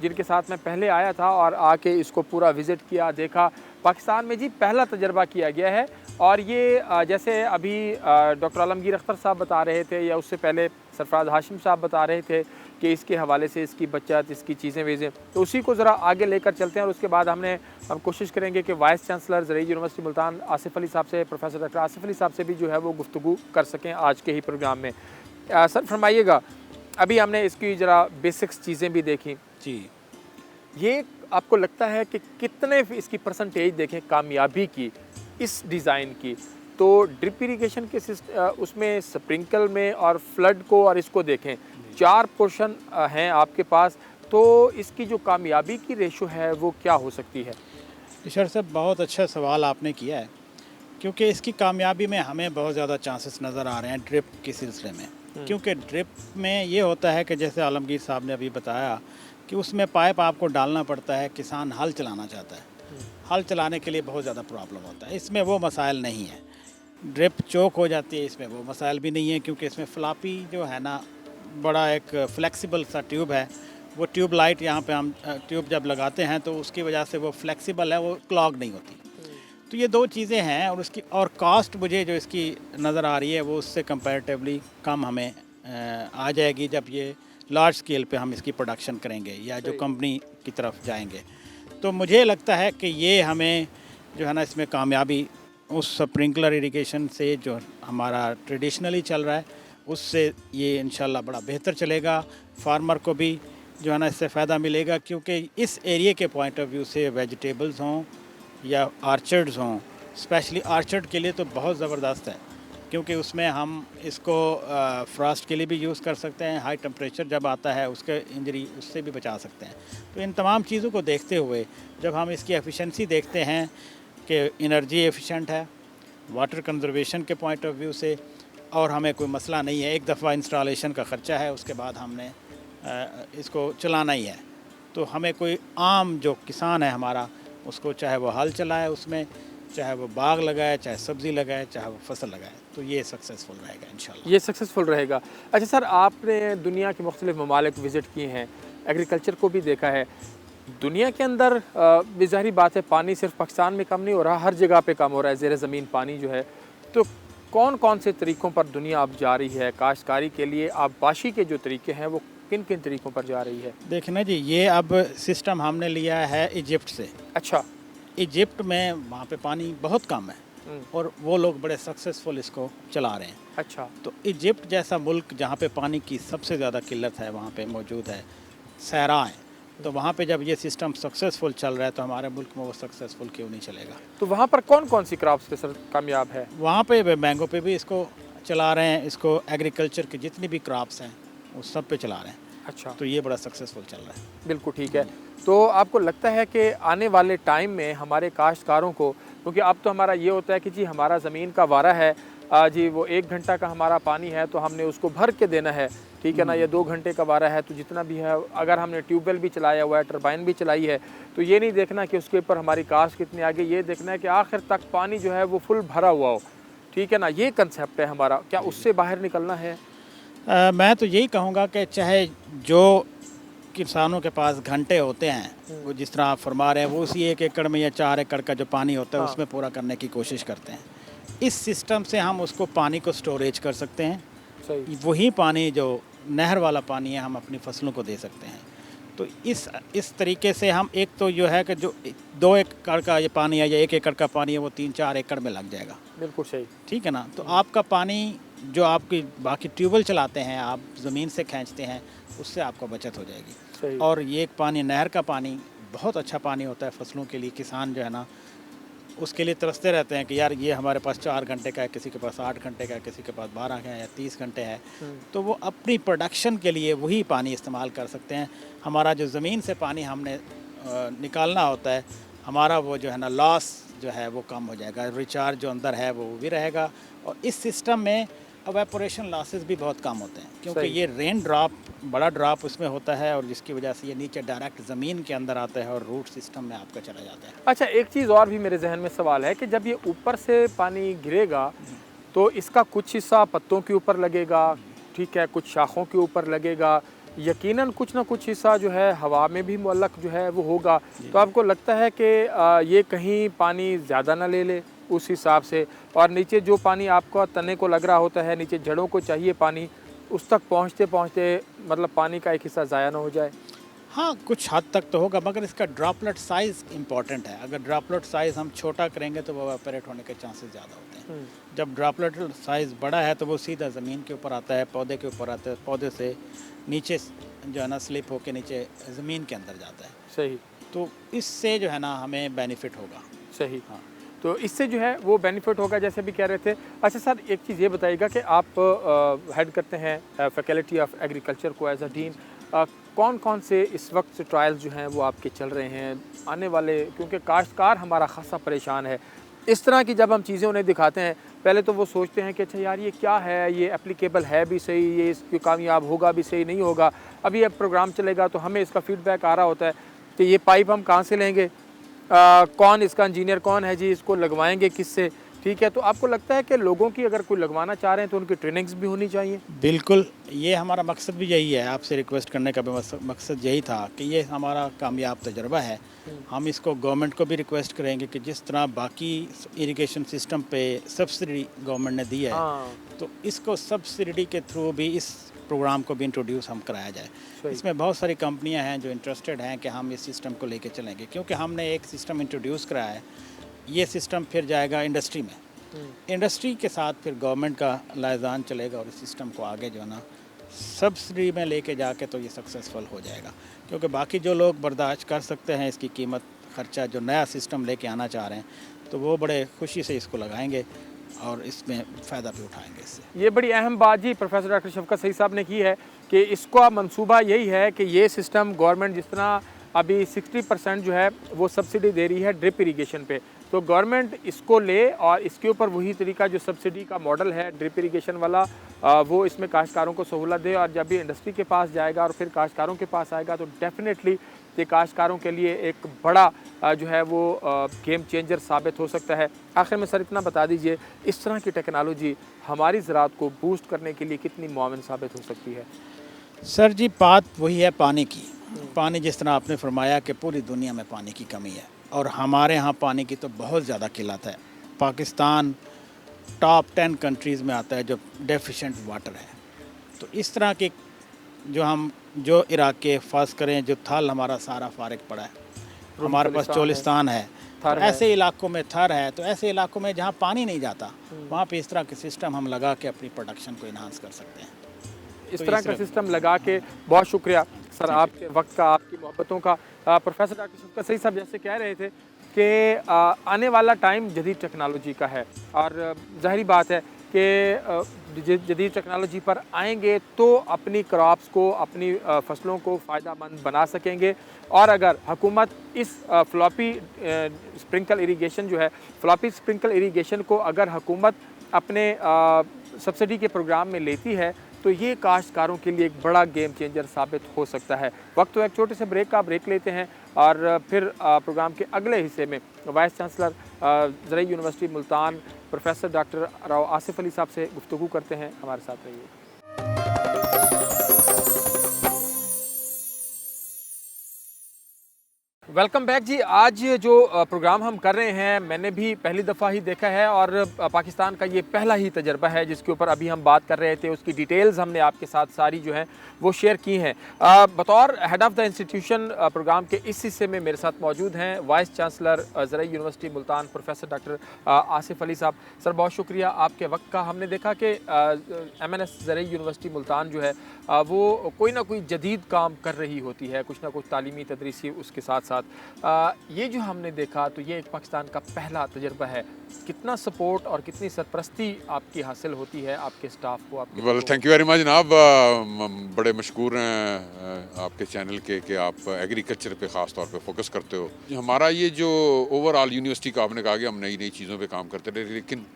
जिनके साथ मैं पहले आया था और आके इसको पूरा विज़िट किया, देखा। पाकिस्तान में जी पहला तजर्बा किया गया है और ये जैसे अभी डॉक्टर आलमगीर अख्तर साहब बता रहे थे या उससे पहले सरफराज हाशिम साहब बता रहे थे कि इसके हवाले से इसकी बचत, इसकी चीज़ें वीज़ें, तो उसी को ज़रा आगे लेकर चलते हैं। और उसके बाद हम कोशिश करेंगे कि वाइस चांसलर ज़रई यूनिवर्सिटी मुल्तान आसिफ अली साहब से, प्रोफेसर डॉक्टर आसिफ अली साहब से भी जो है वो गुफ्तगू कर सकें आज के ही प्रोग्राम में। सर फरमाइएगा, अभी हमने इसकी ज़रा बेसिक्स चीज़ें भी देखी जी। ये आपको लगता है कि कितने इसकी परसेंटेज देखें कामयाबी की इस डिज़ाइन की, तो ड्रिप इरिगेशन के उसमें स्प्रिंकल में और फ्लड को और इसको देखें, 4 पोर्शन हैं आपके पास, तो इसकी जो कामयाबी की रेशो है वो क्या हो सकती है? इशर साहब, बहुत अच्छा सवाल आपने किया है, क्योंकि इसकी कामयाबी में हमें बहुत ज़्यादा चांसेस नज़र आ रहे हैं ड्रिप के सिलसिले में। क्योंकि ड्रिप में ये होता है कि जैसे आलमगीर साहब ने अभी बताया कि उसमें पाइप आपको डालना पड़ता है, किसान हल चलाना चाहता है, हल चलाने के लिए बहुत ज़्यादा प्रॉब्लम होता है। इसमें वो मसाइल नहीं है, ड्रिप चौक हो जाती है, इसमें वो मसाइल भी नहीं है, क्योंकि इसमें फ्लॉपी जो है ना, बड़ा एक फ्लेक्सिबल सा ट्यूब है। वो ट्यूब लाइट यहाँ पे हम ट्यूब जब लगाते हैं तो उसकी वजह से वो फ्लेक्सिबल है, वो क्लॉग नहीं होती। तो ये 2 चीज़ें हैं, और उसकी और कास्ट मुझे जो इसकी नज़र आ रही है वो उससे कंपैरेटिवली कम हमें आ जाएगी जब ये लार्ज स्केल पे हम इसकी प्रोडक्शन करेंगे या जो कंपनी की तरफ जाएंगे। तो मुझे लगता है कि ये हमें जो है ना, इसमें कामयाबी उस स्प्रिंकलर इरिगेशन से जो हमारा ट्रेडिशनली चल रहा है उससे ये इंशाल्लाह बड़ा बेहतर चलेगा। फार्मर को भी जो है ना इससे फ़ायदा मिलेगा, क्योंकि इस एरिया के पॉइंट ऑफ व्यू से वेजिटेबल्स हों या आर्चर्ड्स हों, स्पेशली आर्चर्ड के लिए तो बहुत ज़बरदस्त है, क्योंकि उसमें हम इसको फ्रॉस्ट के लिए भी यूज़ कर सकते हैं, हाई टेम्परेचर जब आता है उसके इंजरी उससे भी बचा सकते हैं। तो इन तमाम चीज़ों को देखते हुए जब हम इसकी एफिशिएंसी देखते हैं कि एनर्जी एफिशिएंट है, वाटर कंजर्वेशन के पॉइंट ऑफ व्यू से, और हमें कोई मसला नहीं है, एक दफ़ा इंस्टॉलेशन का ख़र्चा है, उसके बाद हमने इसको चलाना ही है। तो हमें कोई आम जो किसान है हमारा, उसको चाहे वो हल चलाए, उसमें चाहे वो बाग लगाए, चाहे सब्ज़ी लगाए, चाहे वो फसल लगाए, तो ये सक्सेसफुल रहेगा इंशाल्लाह। ये सक्सेसफुल रहेगा। अच्छा सर, आपने दुनिया के मुख्तलिफ ममालिक विज़िट किए हैं, एग्रीकल्चर को भी देखा है। दुनिया के अंदर ज़ाहिर बात है पानी सिर्फ पाकिस्तान में कम नहीं हो रहा, हर जगह पे कम हो रहा है, ज़ेर ज़मीन पानी जो है। तो कौन कौन से तरीक़ों पर दुनिया अब जा रही है काश्तकारी के लिए? आबपाशी के जो तरीके हैं वो किन किन तरीक़ों पर जा रही है? देखिए ना जी, ये अब सिस्टम हमने लिया है इजिप्ट से। अच्छा। इजिप्ट में वहाँ पे पानी बहुत कम है और वो लोग बड़े सक्सेसफुल इसको चला रहे हैं। अच्छा। तो इजिप्ट जैसा मुल्क जहाँ पे पानी की सबसे ज़्यादा किल्लत है, वहाँ पे मौजूद है, सहरा है, तो वहाँ पे जब ये सिस्टम सक्सेसफुल चल रहा है तो हमारे मुल्क में वो सक्सेसफुल क्यों नहीं चलेगा? तो वहाँ पर कौन कौन सी क्रॉप्स पे सर कामयाब है? वहाँ पे मैंगो पे भी इसको चला रहे हैं, इसको एग्रीकल्चर की जितनी भी क्रॉप्स हैं वो सब पे चला रहे हैं। अच्छा। तो ये बड़ा सक्सेसफुल चल रहा है। बिल्कुल ठीक है। तो आपको लगता है कि आने वाले टाइम में हमारे काश्तकारों को, क्योंकि अब तो हमारा ये होता है कि जी हमारा ज़मीन का वारा है, जी वो 1 घंटा का हमारा पानी है तो हमने उसको भर के देना है, ठीक है ना, या 2 घंटे का वारा है तो जितना भी है, अगर हमने ट्यूबवेल भी चलाया हुआ है, टरबाइन भी चलाई है, तो ये नहीं देखना कि उसके ऊपर हमारी कास्ट कितनी आगे, ये देखना है कि आखिर तक पानी जो है वो फुल भरा हुआ हो, ठीक है ना। ये कंसेप्ट है हमारा, क्या उससे बाहर निकलना है? मैं तो यही कहूँगा कि चाहे जो किसानों के पास घंटे होते हैं, वो जिस तरह आप फरमा रहे हैं, वो उसी 1 एकड़ में या 4 एकड़ का जो पानी होता है उसमें पूरा करने की कोशिश करते हैं। इस सिस्टम से हम उसको पानी को स्टोरेज कर सकते हैं। सही। वही पानी जो नहर वाला पानी है हम अपनी फसलों को दे सकते हैं। तो इस तरीके से हम, एक तो जो है कि जो 2 एकड़ का ये पानी है या 1 एकड़ का पानी है वो 3-4 एकड़ में लग जाएगा। बिल्कुल सही। ठीक है ना। तो आपका पानी जो आपकी बाकी ट्यूबवेल चलाते हैं, आप ज़मीन से खींचते हैं, उससे आपको बचत हो जाएगी। सही। और ये पानी, नहर का पानी बहुत अच्छा पानी होता है फसलों के लिए। किसान जो है ना उसके लिए तरसते रहते हैं कि यार ये हमारे पास 4 घंटे का है, किसी के पास 8 घंटे का है, किसी के पास 12 का है या 30 घंटे है, तो वो अपनी प्रोडक्शन के लिए वही पानी इस्तेमाल कर सकते हैं। हमारा जो ज़मीन से पानी हमने निकालना होता है, हमारा वो जो है ना लॉस जो है वो कम हो जाएगा, रिचार्ज जो अंदर है वो भी रहेगा। और इस सिस्टम में एवेपोरेशन लॉसेस भी बहुत कम होते हैं, क्योंकि सही। ये रेन ड्रॉप बड़ा ड्रॉप उसमें होता है और जिसकी वजह से ये नीचे डायरेक्ट ज़मीन के अंदर आता है और रूट सिस्टम में आपका चला जाता है। अच्छा, एक चीज़ और भी मेरे जहन में सवाल है कि जब ये ऊपर से पानी गिरेगा तो इसका कुछ हिस्सा पत्तों के ऊपर लगेगा, ठीक है, कुछ शाखों के ऊपर लगेगा, यकीनन कुछ ना कुछ हिस्सा जो है हवा में भी मुअल्लक जो है वो होगा। तो आपको लगता है कि ये कहीं पानी ज़्यादा ना ले ले उस हिसाब से, और नीचे जो पानी आपका तने को लग रहा होता है, नीचे जड़ों को चाहिए पानी, उस तक पहुँचते पहुँचते मतलब पानी का एक हिस्सा ज़ाया ना हो जाए? हाँ, कुछ हद तक तो होगा, मगर इसका ड्रॉपलेट साइज़ इम्पॉर्टेंट है। अगर ड्रॉपलेट साइज़ हम छोटा करेंगे तो वो एवेपोरेट होने के चांसेस ज़्यादा होते हैं। जब ड्रॉपलेट साइज़ बड़ा है तो वो सीधा ज़मीन के ऊपर आता है, पौधे के ऊपर आता है, पौधे से नीचे जो है ना स्लिप होकर नीचे ज़मीन के अंदर जाता है। सही। तो इससे जो है ना हमें बेनिफिट होगा। सही। हाँ। तो इससे जो है वो बेनिफिट होगा, जैसे भी कह रहे थे। अच्छा सर, एक चीज़ ये बताइएगा कि आप हेड करते हैं फैकल्टी ऑफ एग्रीकल्चर को एज अ डीन, कौन कौन से इस वक्त ट्रायल्स जो हैं वो आपके चल रहे हैं आने वाले, क्योंकि काश्तकार हमारा खासा परेशान है। इस तरह की जब हम चीज़ें उन्हें दिखाते हैं, पहले तो वो सोचते हैं कि अच्छा यार ये क्या है, ये एप्लीकेबल है भी सही, ये इसकी कामयाब होगा भी सही, नहीं होगा। अभी अब प्रोग्राम चलेगा तो हमें इसका फीडबैक आ रहा होता है कि ये पाइप हम कहाँ से लेंगे, कौन इसका इंजीनियर कौन है जी, इसको लगवाएंगे किससे, ठीक है। तो आपको लगता है कि लोगों की अगर कोई लगवाना चाह रहे हैं तो उनकी ट्रेनिंग्स भी होनी चाहिए? बिल्कुल, ये हमारा मकसद भी यही है। आपसे रिक्वेस्ट करने का भी मकसद यही था कि ये हमारा कामयाब तजर्बा है। हम इसको गवर्नमेंट को भी रिक्वेस्ट करेंगे कि जिस तरह बाकी इरिगेशन सिस्टम पे सब्सिडी गवर्नमेंट ने दी है, तो इसको सब्सिडी के थ्रू भी इस प्रोग्राम को भी इंट्रोड्यूस हम कराया जाए। इसमें बहुत सारी कंपनियां हैं जो इंटरेस्टेड हैं कि हम इस सिस्टम को लेके चलेंगे, क्योंकि हमने एक सिस्टम इंट्रोड्यूस कराया है। ये सिस्टम फिर जाएगा इंडस्ट्री में, इंडस्ट्री के साथ फिर गवर्नमेंट का लाइजान चलेगा और इस सिस्टम को आगे जो है ना सब्सिडी में लेके जाके तो ये सक्सेसफुल हो जाएगा। क्योंकि बाकी जो लोग बर्दाश्त कर सकते हैं इसकी कीमत खर्चा, जो नया सिस्टम लेके आना चाह रहे हैं, तो वो बड़े खुशी से इसको लगाएंगे और इसमें फ़ायदा भी उठाएंगे इससे। ये बड़ी अहम बात जी प्रोफेसर डॉक्टर शफकत सईद साहब ने की है कि इसका मंसूबा यही है कि ये सिस्टम गवर्नमेंट जिस तरह अभी 60% जो है वो सब्सिडी दे रही है ड्रिप इरिगेशन पे, तो गवर्नमेंट इसको ले और इसके ऊपर वही तरीका जो सब्सिडी का मॉडल है ड्रिप इरिगेशन वाला, वो इसमें काश्तकारों को सहूलत दे। और जब ये इंडस्ट्री के पास जाएगा और फिर काश्तकारों के पास आएगा तो डेफिनेटली ये काश्तकारों के लिए एक बड़ा जो है वो गेम चेंजर साबित हो सकता है। आखिर में सर इतना बता दीजिए, इस तरह की टेक्नोलॉजी हमारी ज़राअत को बूस्ट करने के लिए कितनी मुआविन साबित हो सकती है? सर जी, बात वही है पानी की। पानी जिस तरह आपने फरमाया कि पूरी दुनिया में पानी की कमी है और हमारे यहाँ पानी की तो बहुत ज़्यादा किल्लत है। पाकिस्तान टॉप 10 कंट्रीज़ में आता है जो डेफिशिएंट वाटर है। तो इस तरह के जो इलाके फ़र्ज करें, जो थल हमारा सारा फारिग पड़ा है, हमारे पास चोलिस्तान है, तो ऐसे इलाकों में थर है, तो ऐसे इलाकों में जहाँ पानी नहीं जाता वहाँ पे इस तरह के सिस्टम हम लगा के अपनी प्रोडक्शन को इन्हांस कर सकते हैं। इस तरह का सिस्टम लगा के। बहुत शुक्रिया सर आपके वक्त का, आपकी मोहब्बतों का। प्रोफेसर डॉक्टर शफकत सईद साहब जैसे कह रहे थे कि आने वाला टाइम जदीद टेक्नोलॉजी का है और ज़ाहिरी बात है कि जदीद टेक्नोलॉजी पर आएंगे तो अपनी क्रॉप्स को, अपनी फसलों को फ़ायदामंद बना सकेंगे। और अगर हुकूमत इस फ्लॉपी स्प्रिंकल इरिगेशन जो है, फ्लॉपी स्प्रिंकल इरिगेशन को अगर हुकूमत अपने सब्सिडी के प्रोग्राम में लेती है तो ये काश्तकारों के लिए एक बड़ा गेम चेंजर साबित हो सकता है। वक्त तो एक छोटे से ब्रेक लेते हैं और फिर प्रोग्राम के अगले हिस्से में वाइस चांसलर ज़रई university Multan professor doctor Rao Asif Ali साहब से गुफ्तगू करते हैं। हमारे साथ रहिए। वेलकम बैक जी। आज जो प्रोग्राम हम कर रहे हैं मैंने भी पहली दफ़ा ही देखा है और पाकिस्तान का ये पहला ही तजर्बा है जिसके ऊपर अभी हम बात कर रहे थे। उसकी डिटेल्स हमने आपके साथ सारी जो हैं वो शेयर की हैं। बतौर head of the institution programme के इस हिस्से में मेरे साथ मौजूद हैं वाइस चांसलर ज़रई university Multan professor doctor Asif Ali साहब। सर बहुत शुक्रिया आपके वक्त का। हमने देखा कि MNS ज़रई यूनिवर्सिटी मुल्तान जो है वो कोई ना कोई जदीद काम कर रही होती है, कुछ ना कुछ तालीमी तदरीसी उसके साथ साथ। ये जो हमने देखा तो ये एक पाकिस्तान का पहला तजर्बा है। कितना सपोर्ट और कितनी सरपरस्ती आपकी हासिल होती है आपके स्टाफ को? आपके well thank you very much जनाब, बड़े मशकूर हैं आपके चैनल के कि आप एग्रीकल्चर पे ख़ास तौर पे फोकस करते हो। हमारा ये जो ओवरऑल यूनिवर्सिटी का आपने कहा कि हम नई नई चीज़ों पे काम करते रहे, लेकिन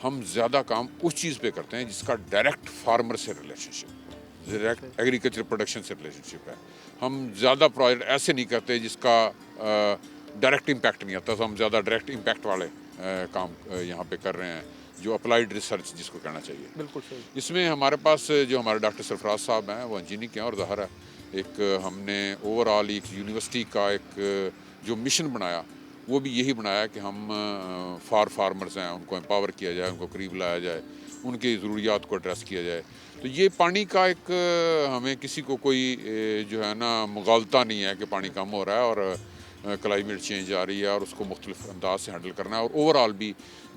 हम ज़्यादा काम उस चीज़ पे करते हैं जिसका डायरेक्ट फार्मर से रिलेशनशिप, डायरेक्ट एग्रीकल्चर प्रोडक्शन से रिलेशनशिप है। हम ज़्यादा प्रोजेक्ट ऐसे नहीं करते जिसका डायरेक्ट इम्पैक्ट नहीं आता, तो हम ज़्यादा डायरेक्ट इम्पैक्ट वाले काम यहाँ पे कर रहे हैं, जो अप्लाइड रिसर्च जिसको कहना चाहिए। बिल्कुल सही। इसमें हमारे पास जो हमारे डॉक्टर सरफराज साहब हैं वो इंजीनियर के हैं, और ज़ाहिर है एक हमने ओवरऑल एक यूनिवर्सिटी का एक जो मिशन बनाया वो भी यही बनाया कि हम फार्मर्स हैं उनको एम्पावर किया जाए, उनको करीब लाया जाए, उनकी ज़रूरियात को एड्रेस किया जाए। तो ये पानी का एक हमें किसी को कोई जो है ना मुगालता नहीं है कि पानी कम हो रहा है और क्लाइमेट चेंज आ रही है और उसको मुख्तलिफ अंदाज से हैंडल करना है। और ओवरऑल भी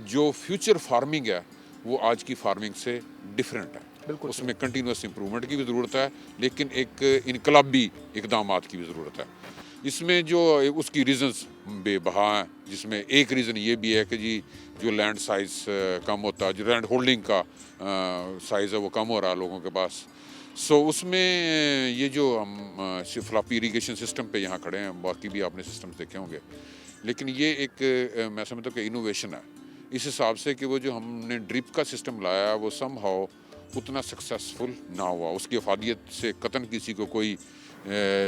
जो फ्यूचर फार्मिंग है वो आज की फार्मिंग से डिफरेंट है, उसमें कंटिन्यूस इम्प्रूवमेंट की भी ज़रूरत है, लेकिन एक इनकलाबी इकदामात की भी ज़रूरत है। इसमें जो उसकी रीज़न्स बेबहा हैं, जिसमें एक रीज़न ये भी है कि जी जो लैंड साइज़ कम होता है, जो लैंड होल्डिंग का साइज़ है वो कम हो रहा है लोगों के पास। सो उसमें ये जो हम फ्लॉपी इरीगेशन सिस्टम पे यहाँ खड़े हैं, बाकी भी आपने सिस्टम्स देखे होंगे, लेकिन ये एक मैं समझता हूँ कि इनोवेशन है इस हिसाब से कि वो जो हमने ड्रिप का सिस्टम लाया है वो समहाउ उतना सक्सेसफुल ना हुआ। उसकी अफादियत से कतन किसी को कोई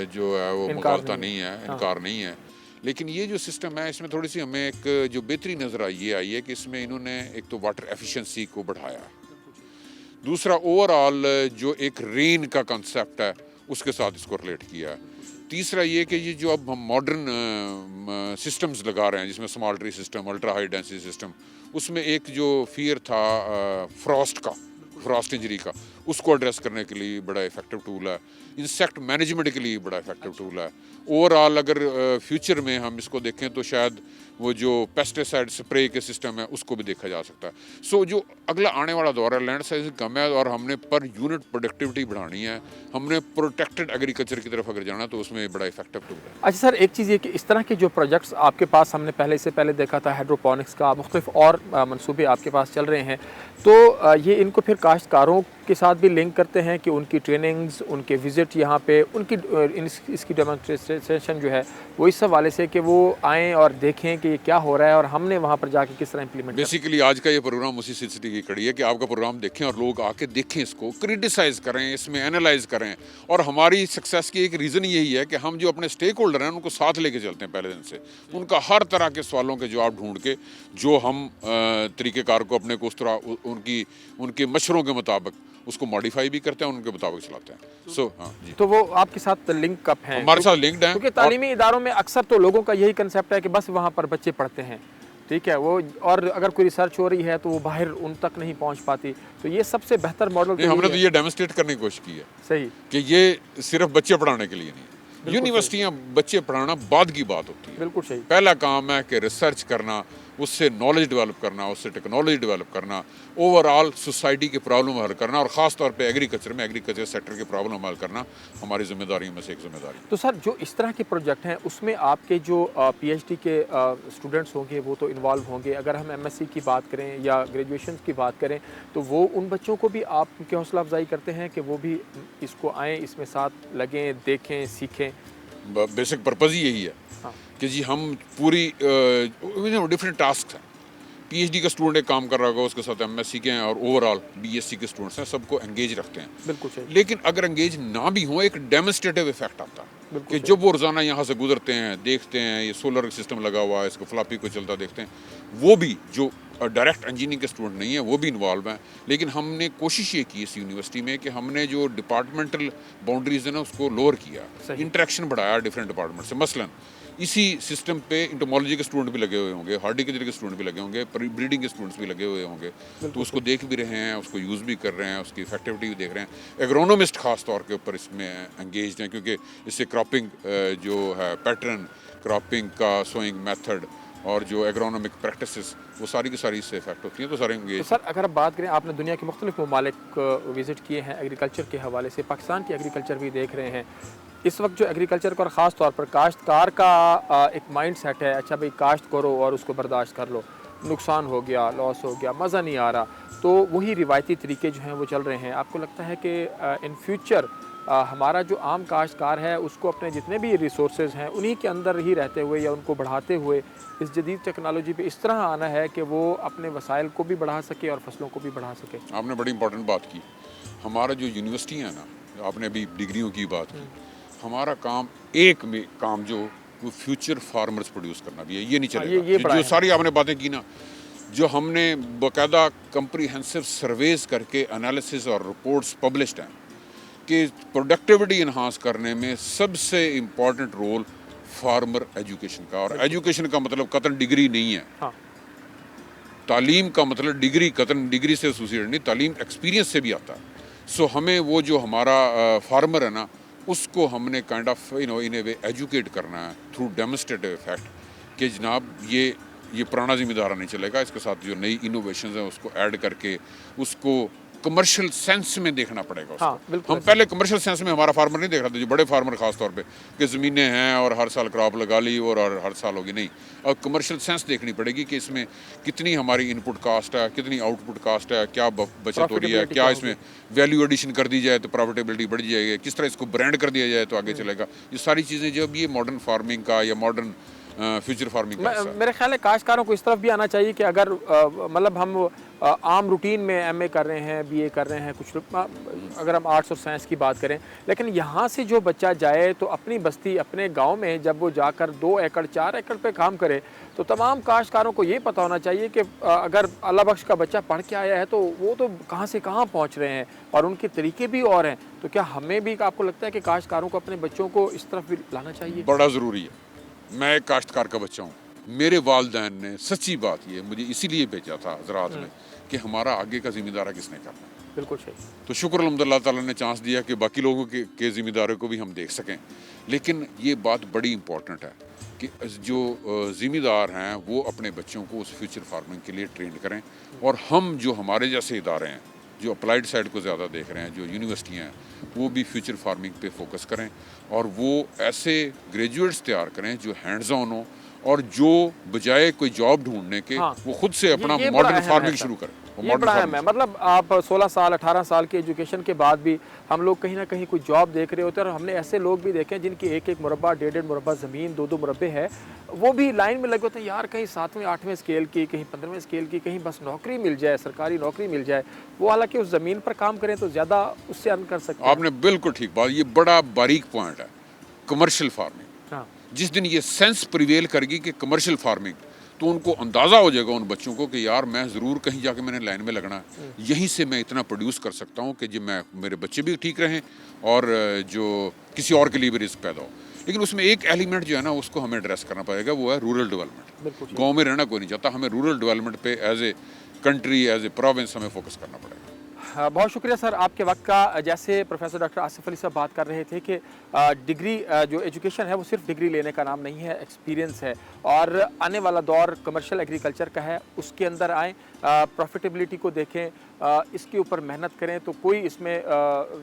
जो है वो मुगालता नहीं है, इनकार नहीं है, लेकिन ये जो सिस्टम है इसमें थोड़ी सी हमें एक जो बेहतरी नज़र आई है कि इसमें इन्होंने एक तो वाटर एफिशिएंसी को बढ़ाया है, दूसरा ओवरऑल जो एक रेन का कंसेप्ट है उसके साथ इसको रिलेट किया है, तीसरा ये कि ये जो अब हम मॉडर्न सिस्टम्स लगा रहे हैं जिसमें small tree system, ultra high density system, उसमें एक जो फियर था फ्रॉस्ट इंजरी का, उसको एड्रेस करने के लिए बड़ा इफेक्टिव टूल है। इंसेक्ट मैनेजमेंट के लिए बड़ा इफेक्टिव टूल है। ओवरऑल अगर फ्यूचर में हम इसको देखें तो शायद वो जो पेस्टिसाइड स्प्रे के सिस्टम है उसको भी देखा जा सकता है। सो जो अगला आने वाला दौर है, लैंड साइज कम है और हमने पर यूनिट प्रोडक्टिविटी बढ़ानी है, हमने प्रोटेक्टेड एग्रीकल्चर की तरफ अगर जाना तो उसमें बड़ा इफेक्टिव टूल है। अच्छा सर, एक चीज़ ये कि इस तरह के जो प्रोजेक्ट्स आपके पास हमने पहले से पहले देखा था, हाइड्रोपोनिक्स का मुख्तलिफ और मनसूबे आपके पास चल रहे हैं, तो ये इनको फिर काश्तकारों के साथ भी लिंक करते हैं कि उनकी ट्रेनिंग्स, उनके विज़िट यहाँ पे, उनकी इसकी डेमोन्स्ट्रेशन जो है वो इस हवाले से कि वो आएँ और देखें कि ये क्या हो रहा है और हमने वहाँ पर जाके किस तरह इम्प्लीमेंट। बेसिकली आज का ये प्रोग्राम उसी सिलसिले की कड़ी है कि आपका प्रोग्राम देखें और लोग आके देखें, इसको क्रिटिसाइज़ करें, इसमें एनालाइज करें। और हमारी सक्सेस की एक रीज़न यही है कि हम जो अपने स्टेक होल्डर हैं उनको साथ लेके चलते हैं पहले दिन से, उनका हर तरह के सवालों के जवाब ढूंढ के जो हम तरीक़ेकार को अपने को उस तरह उनके मशवरों के मुताबिक उसको मॉडिफाई भी करते हैं, उनके मुताबिक चलाते हैं। सो हाँ जी, तो वो आपके साथ लिंक अप हैं, हमारे साथ लिंक्ड हैं, क्योंकि तालीमी इदारों में अक्सर तो लोगों का यही कंसेप्ट है कि बस वहाँ पर बच्चे पढ़ते हैं, ठीक है, वो और अगर कोई रिसर्च हो रही है तो वो बाहर उन तक नहीं पहुँच पाती। तो ये सबसे बेहतर मॉडल हमने तो ये डेमोन्स्ट्रेट करने की कोशिश की है सही कि ये सिर्फ बच्चे पढ़ाने के लिए नहीं, यूनिवर्सिटियाँ बच्चे पढ़ाना बाद की बात होती है। बिल्कुल सही। पहला काम है कि रिसर्च करना, उससे नॉलेज डेवलप करना, उससे टेक्नोलॉजी डेवलप करना, ओवरऑल सोसाइटी के प्रॉब्लम हल करना, और ख़ास तौर पे एग्रीकल्चर सेक्टर के प्रॉब्लम हल करना हमारी जिम्मेदारियों में से एक जिम्मेदारी। तो सर, जो इस तरह के प्रोजेक्ट हैं उसमें आपके जो पीएचडी के स्टूडेंट्स होंगे वो तो इन्वॉल्व होंगे। अगर हम एमएससी की बात करें या ग्रेजुएशन की बात करें तो वो उन बच्चों को भी आपकी हौसला अफजाई करते हैं कि वो भी इसको आएँ, इसमें साथ लगें, देखें, सीखें। बेसिक पर्पज़ ही यही है कि जी हम पूरी डिफरेंट टास्क हैं। पीएचडी का स्टूडेंट एक काम कर रहा होगा, उसके साथ एमएससी के हैं और ओवरऑल बीएससी के स्टूडेंट्स हैं, सबको एंगेज रखते हैं। बिल्कुल सही। लेकिन अगर एंगेज ना भी हो, एक डेमोन्स्ट्रेटिव इफेक्ट आता है कि जब वो रोज़ाना यहाँ से गुजरते हैं, देखते हैं ये सोलर सिस्टम लगा हुआ है, इसको फ्लॉपी को चलता देखते हैं, वो भी जो डायरेक्ट इंजीनियरिंग के स्टूडेंट नहीं है वो भी इन्वॉल्व हैं। लेकिन हमने कोशिश ये की इस यूनिवर्सिटी में कि हमने जो डिपार्टमेंटल बाउंड्रीज है ना उसको लोअर किया, इंटरेक्शन बढ़ाया डिफरेंट डिपार्टमेंट से। मसलन इसी सिस्टम पे इंटोमोलॉजी के स्टूडेंट भी लगे हुए होंगे, हार्टिकल्चर के स्टूडेंट भी लगे होंगे, ब्रीडिंग के स्टूडेंट्स भी लगे हुए होंगे, तो उसको देख भी रहे हैं, उसको यूज़ भी कर रहे हैं, उसकी इफेक्टिविटी भी देख रहे हैं। एग्रोनोमिस्ट खास तौर के ऊपर इसमें एंगेज हैं क्योंकि इससे क्रॉपिंग जो है पैटर्न, क्रॉपिंग का सोइंग मेथड और जो एग्रोनॉमिक प्रैक्टिसेस वो सारी की सारी इससे इफेक्ट होती हैं, तो सारे एंगेज। तो सर, अगर आप बात करें, आपने दुनिया के मुख्तलिफ ममालिक विज़िट किए हैं एग्रीकल्चर के हवाले से, पाकिस्तान की एग्रीकल्चर भी देख रहे हैं। इस वक्त जो एग्रीकल्चर का और ख़ास तौर पर काश्तकार का एक माइंड सेट है, अच्छा भाई काश्त करो और उसको बर्दाश्त कर लो, नुकसान हो गया, लॉस हो गया, मज़ा नहीं आ रहा, तो वही रिवायती तरीके जो हैं वो चल रहे हैं। आपको लगता है कि इन फ्यूचर हमारा जो आम काश्तकार है उसको अपने जितने भी रिसोर्सेज हैं उन्हीं के अंदर ही रहते हुए या उनको बढ़ाते हुए इस जदीद टेक्नोलॉजी पे इस तरह आना है कि वो अपने वसाइल को भी बढ़ा सके और फसलों को भी बढ़ा सके। आपने बड़ी इंपॉर्टेंट बात की। हमारा जो यूनिवर्सिटियाँ हैं ना, आपने अभी डिग्रियों की बात की, हमारा काम एक में काम जो वो फ्यूचर फार्मर्स प्रोड्यूस करना भी है, ये नहीं चलेगा। ये बड़ा जो है। सारी आपने बातें की ना, जो हमने बाकायदा कंप्रीहेंसिव सर्वेज करके एनालिसिस और रिपोर्ट्स पब्लिश्ड हैं कि प्रोडक्टिविटी इन्हांस करने में सबसे इम्पॉर्टेंट रोल फार्मर एजुकेशन का, और एजुकेशन का मतलब कतन डिग्री नहीं है। हाँ। तालीम का मतलब डिग्री, कतन डिग्री से एसोसिएटेड नहीं, तालीम एक्सपीरियंस से भी आता है। सो हमें वो जो हमारा फार्मर है ना, उसको हमने kind of in A way educate करना है थ्रू डेमोन्स्ट्रेटिव इफेक्ट कि जनाब ये पुराना जिम्मेदारा नहीं चलेगा, इसके साथ जो नई इनोवेशंस हैं उसको ऐड करके उसको कमर्शियल सेंस में देखना पड़ेगा उसको। हाँ, बिल्कुल। हम पहले कमर्शियल सेंस में हमारा फार्मर नहीं देख रहा था, जो बड़े फार्मर खास तौर पे कि ज़मीनें हैं और हर साल क्रॉप लगा ली और हर साल होगी, नहीं। अब कमर्शियल सेंस देखनी पड़ेगी कि इसमें कितनी हमारी इनपुट कास्ट है, कितनी आउटपुट कास्ट है, क्या बचत हो रही है, क्या इसमें वैल्यू एडिशन कर दी जाए तो प्रॉफिटेबिलिटी बढ़ जाएगी, किस तरह इसको ब्रांड कर दिया जाए तो आगे चलेगा। ये सारी चीज़ें जब ये मॉडर्न फार्मिंग का या मॉडर्न फ्यूचर फार्मिंग का हिस्सा है। मेरे ख्याल है काश्तकारों को इस तरफ भी आना चाहिए कि अगर मतलब हम आम रूटीन में एमए कर रहे हैं, बीए कर रहे हैं, कुछ अगर हम आर्ट्स और साइंस की बात करें, लेकिन यहाँ से जो बच्चा जाए तो अपनी बस्ती, अपने गांव में जब वो जाकर 2 एकड़ 4 एकड़ पे काम करे तो तमाम काश्तकारों को ये पता होना चाहिए कि अगर अल्लाह बख्श का बच्चा पढ़ के आया है तो वो तो कहाँ से कहाँ पहुँच रहे हैं और उनके तरीके भी और हैं। तो क्या हमें भी, आपको लगता है कि काश्तकारों को अपने बच्चों को इस तरफ भी लाना चाहिए? बड़ा ज़रूरी है। मैं एक काश्तकार का बच्चा हूँ। मेरे वालिदैन ने, सच्ची बात ये, मुझे इसीलिए भेजा था ज़राअत में कि हमारा आगे का जिम्मेदारा किसने करना है। बिल्कुल सही। तो शुक्र अल्हम्दुलिल्लाह ताला ने चांस दिया कि बाकी लोगों के जिम्मेदारों को भी हम देख सकें। लेकिन ये बात बड़ी इंपॉर्टेंट है कि जो ज़िम्मेदार हैं वो अपने बच्चों को उस फ्यूचर फार्मिंग के लिए ट्रेन करें, और हम जो हमारे जैसे इदारे हैं जो अप्लाइड साइड को ज़्यादा देख रहे हैं, जो यूनिवर्सिटियाँ हैं, वो भी फ्यूचर फार्मिंग पे फोकस करें और वो ऐसे ग्रेजुएट्स तैयार करें जो हैंड्स ऑन हो और जो बजाय कोई जॉब ढूंढने के हाँ। वो खुद से अपना ये बड़ा मॉडर्न अहम फार्मिंग है शुरू सर। करें। ये बड़ा अहम है। मतलब आप 16 साल 18 साल के एजुकेशन के बाद भी हम लोग कहीं ना कहीं कोई जॉब देख रहे होते हैं, और हमने ऐसे लोग भी देखे हैं जिनकी 1-1 मुरब्बा, 1.5 मुरब्बा ज़मीन, 2-2 मुरब्बे है, वो भी लाइन में लगे होते हैं यार कहीं 7वें 8वें स्केल की, कहीं 15वें स्केल की, कहीं बस नौकरी मिल जाए, सरकारी नौकरी मिल जाए। वो हालांकि उस ज़मीन पर काम करें तो ज़्यादा उससे अर्न कर सकते हैं। आपने बिल्कुल ठीक बात, ये बड़ा बारीक पॉइंट है कमर्शियल फार्मिंग। हाँ। जिस दिन ये सेंस प्रिवेल करेगी कि कमर्शियल फार्मिंग, तो उनको अंदाज़ा हो जाएगा उन बच्चों को कि यार मैं ज़रूर कहीं जाके मैंने लाइन में लगना है, यहीं से मैं इतना प्रोड्यूस कर सकता हूँ कि जो मेरे बच्चे भी ठीक रहें और जो किसी और के लिए भी रिस्क पैदा हो। लेकिन उसमें एक एलिमेंट जो है ना उसको हमें एड्रेस करना पड़ेगा, वो है रूरल डेवलपमेंट। गाँव में रहना कोई नहीं चाहता, हमें रूरल डेवलपमेंट पे as a country, as a province हमें फोकस करना पड़ेगा। बहुत शुक्रिया सर आपके वक्त का। जैसे प्रोफेसर डॉक्टर आसिफ अली साहब बात कर रहे थे कि डिग्री, जो एजुकेशन है वो सिर्फ डिग्री लेने का नाम नहीं है, एक्सपीरियंस है, और आने वाला दौर कमर्शियल एग्रीकल्चर का है, उसके अंदर आएँ, प्रॉफिटेबिलिटी को देखें, इसके ऊपर मेहनत करें, तो कोई इसमें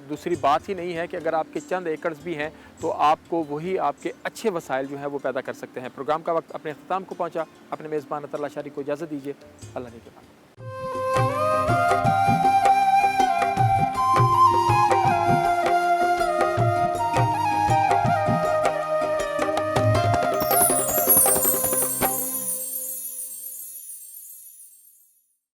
दूसरी बात ही नहीं है कि अगर आपके चंद एकड़्स भी हैं तो आपको वही आपके अच्छे वसाइल जो है वो पैदा कर सकते हैं। प्रोग्राम का वक्त अपने अख्ताम को पहुँचा। अपने मेज़बान अतरल्ला शारी को इजाज़त दीजिए। अल्लाह ने के बाद।